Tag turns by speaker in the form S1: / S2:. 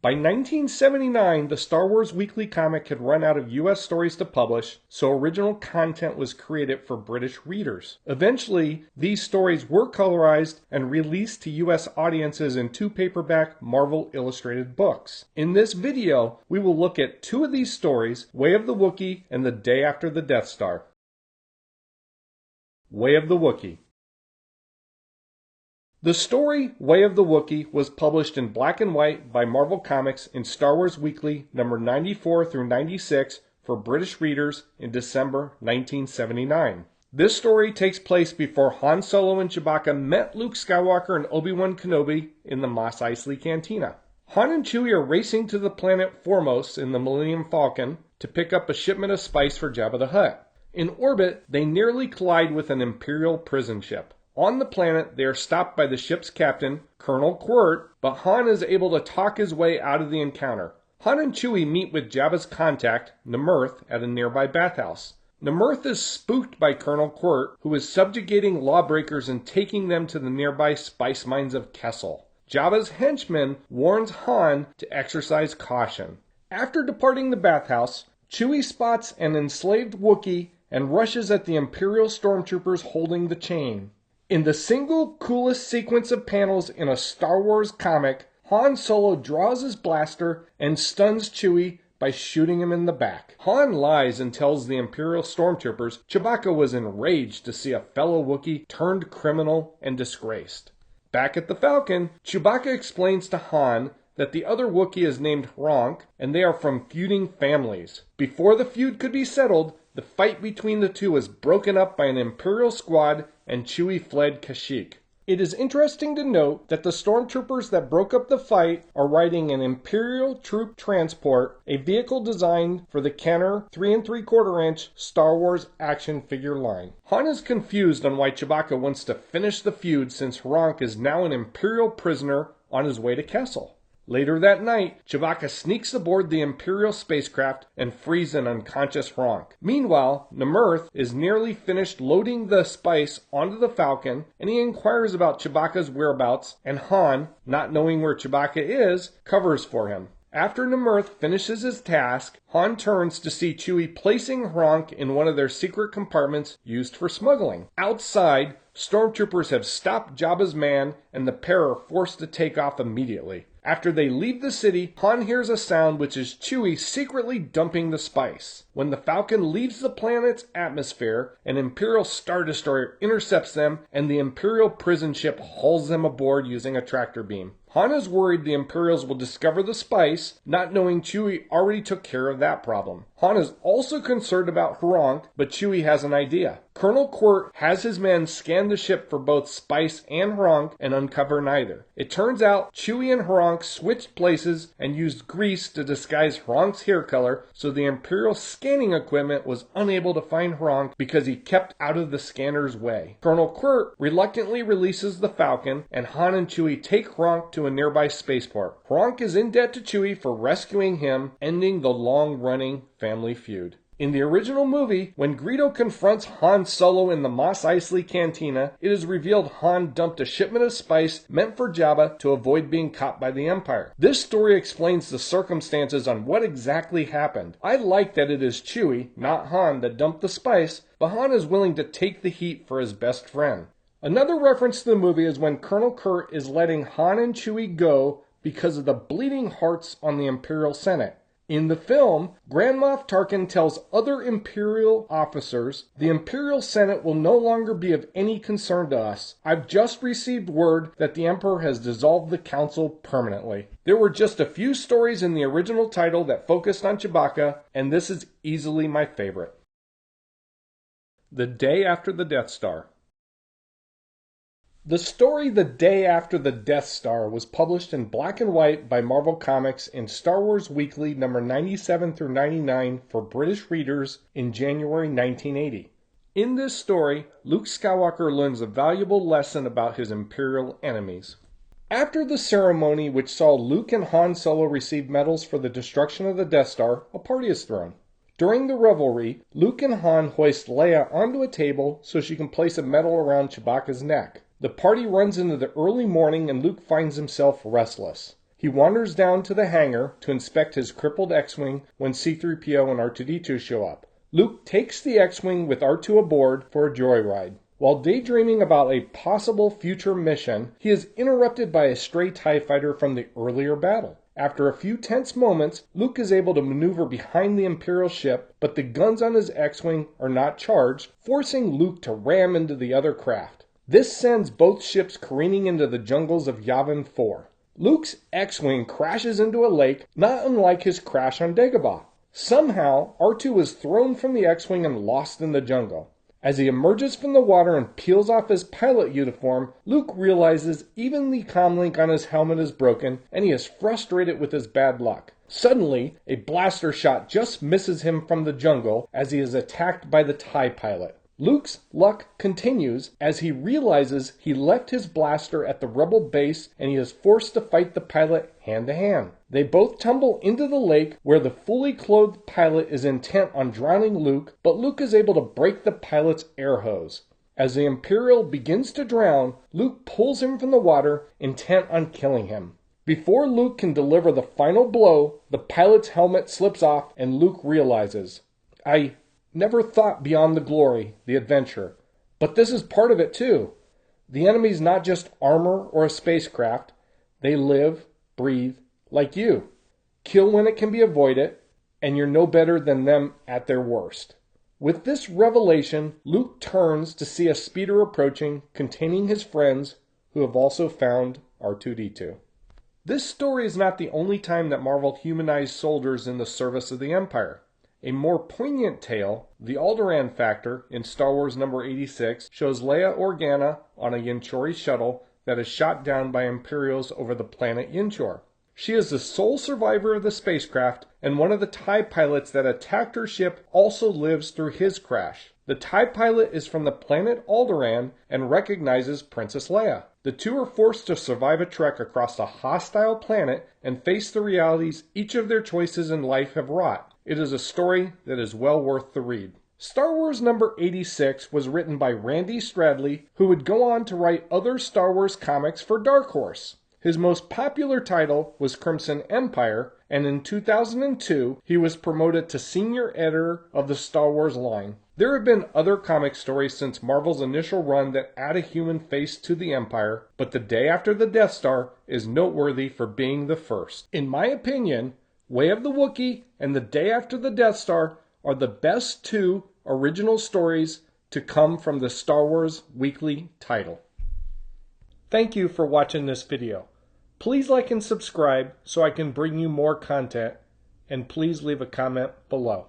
S1: By 1979, the Star Wars Weekly comic had run out of US stories to publish, so original content was created for British readers. Eventually, these stories were colorized and released to US audiences in 2 paperback Marvel Illustrated books. In this video, we will look at 2 of these stories, Way of the Wookiee and The Day After the Death Star. Way of the Wookiee. The story, Way of the Wookiee, was published in black and white by Marvel Comics in Star Wars Weekly number 94 through 96 for British readers in December 1979. This story takes place before Han Solo and Chewbacca met Luke Skywalker and Obi-Wan Kenobi in the Mos Eisley Cantina. Han and Chewie are racing to the planet Formos in the Millennium Falcon to pick up a shipment of spice for Jabba the Hutt. In orbit, they nearly collide with an Imperial prison ship. On the planet, they are stopped by the ship's captain, Colonel Quirt, but Han is able to talk his way out of the encounter. Han and Chewie meet with Jabba's contact, N'Mirth, at a nearby bathhouse. N'Mirth is spooked by Colonel Quirt, who is subjugating lawbreakers and taking them to the nearby spice mines of Kessel. Jabba's henchman warns Han to exercise caution. After departing the bathhouse, Chewie spots an enslaved Wookiee and rushes at the Imperial stormtroopers holding the chain. In the single coolest sequence of panels in a Star Wars comic, Han Solo draws his blaster and stuns Chewie by shooting him in the back. Han lies and tells the Imperial stormtroopers Chewbacca was enraged to see a fellow Wookiee turned criminal and disgraced. Back at the Falcon, Chewbacca explains to Han that the other Wookiee is named Hronk and they are from feuding families. Before the feud could be settled, the fight between the two was broken up by an Imperial squad and Chewie fled Kashyyyk. It is interesting to note that the stormtroopers that broke up the fight are riding an Imperial troop transport, a vehicle designed for the Kenner 3 3/4-inch Star Wars action figure line. Han is confused on why Chewbacca wants to finish the feud since Hronk is now an Imperial prisoner on his way to Kessel. Later that night, Chewbacca sneaks aboard the Imperial spacecraft and frees an unconscious Hronk. Meanwhile, N'Mirth is nearly finished loading the spice onto the Falcon, and he inquires about Chewbacca's whereabouts, and Han, not knowing where Chewbacca is, covers for him. After N'Mirth finishes his task, Han turns to see Chewie placing Hronk in one of their secret compartments used for smuggling. Outside, stormtroopers have stopped Jabba's man, and the pair are forced to take off immediately. After they leave the city, Han hears a sound which is Chewie secretly dumping the spice. When the Falcon leaves the planet's atmosphere, an Imperial Star Destroyer intercepts them and the Imperial prison ship hauls them aboard using a tractor beam. Han is worried the Imperials will discover the spice, not knowing Chewie already took care of that problem. Han is also concerned about Hronk, but Chewie has an idea. Colonel Quirt has his men scan the ship for both spice and Hronk and uncover neither. It turns out Chewie and Hronk switched places and used grease to disguise Hronk's hair color, so the Imperial scanning equipment was unable to find Hronk because he kept out of the scanner's way. Colonel Quirt reluctantly releases the Falcon, and Han and Chewie take Hronk to a nearby spaceport. Hronk is in debt to Chewie for rescuing him, ending the long-running family feud. In the original movie, when Greedo confronts Han Solo in the Mos Eisley Cantina, it is revealed Han dumped a shipment of spice meant for Jabba to avoid being caught by the Empire. This story explains the circumstances on what exactly happened. I like that it is Chewie, not Han, that dumped the spice, but Han is willing to take the heat for his best friend. Another reference to the movie is when Colonel Quirt is letting Han and Chewie go because of the bleeding hearts on the Imperial Senate. In the film, Grand Moff Tarkin tells other Imperial officers, the Imperial Senate will no longer be of any concern to us. I've just received word that the Emperor has dissolved the council permanently. There were just a few stories in the original title that focused on Chewbacca, and this is easily my favorite. The Day After the Death Star. The story The Day After the Death Star was published in black and white by Marvel Comics in Star Wars Weekly number 97 through 99 for British readers in January 1980. In this story, Luke Skywalker learns a valuable lesson about his Imperial enemies. After the ceremony which saw Luke and Han Solo receive medals for the destruction of the Death Star, a party is thrown. During the revelry, Luke and Han hoist Leia onto a table so she can place a medal around Chewbacca's neck. The party runs into the early morning and Luke finds himself restless. He wanders down to the hangar to inspect his crippled X-Wing when C-3PO and R2-D2 show up. Luke takes the X-Wing with R2 aboard for a joyride. While daydreaming about a possible future mission, he is interrupted by a stray TIE fighter from the earlier battle. After a few tense moments, Luke is able to maneuver behind the Imperial ship, but the guns on his X-Wing are not charged, forcing Luke to ram into the other craft. This sends both ships careening into the jungles of Yavin 4. Luke's X-Wing crashes into a lake, not unlike his crash on Dagobah. Somehow, R2 is thrown from the X-Wing and lost in the jungle. As he emerges from the water and peels off his pilot uniform, Luke realizes even the comlink on his helmet is broken, and he is frustrated with his bad luck. Suddenly, a blaster shot just misses him from the jungle as he is attacked by the TIE pilot. Luke's luck continues as he realizes he left his blaster at the rebel base and he is forced to fight the pilot hand to hand. They both tumble into the lake where the fully clothed pilot is intent on drowning Luke, but Luke is able to break the pilot's air hose. As the Imperial begins to drown, Luke pulls him from the water, intent on killing him. Before Luke can deliver the final blow, the pilot's helmet slips off and Luke realizes, I never thought beyond the glory, the adventure. But this is part of it too. The enemy's not just armor or a spacecraft. They live, breathe, like you. Kill when it can be avoided, and you're no better than them at their worst. With this revelation, Luke turns to see a speeder approaching, containing his friends, who have also found R2-D2. This story is not the only time that Marvel humanized soldiers in the service of the Empire. A more poignant tale, The Alderaan Factor, in Star Wars number 86, shows Leia Organa on a Yinchori shuttle that is shot down by Imperials over the planet Yinchor. She is the sole survivor of the spacecraft, and one of the TIE pilots that attacked her ship also lives through his crash. The TIE pilot is from the planet Alderaan and recognizes Princess Leia. The two are forced to survive a trek across a hostile planet and face the realities each of their choices in life have wrought. It is a story that is well worth the read. Star Wars number 86 was written by Randy Stradley, who would go on to write other Star Wars comics for Dark Horse. His most popular title was Crimson Empire, and in 2002, he was promoted to senior editor of the Star Wars line. There have been other comic stories since Marvel's initial run that add a human face to the Empire, but The Day After the Death Star is noteworthy for being the first. In my opinion, Way of the Wookiee and The Day After the Death Star are the best two original stories to come from the Star Wars Weekly title. Thank you for watching this video. Please like and subscribe so I can bring you more content, and please leave a comment below.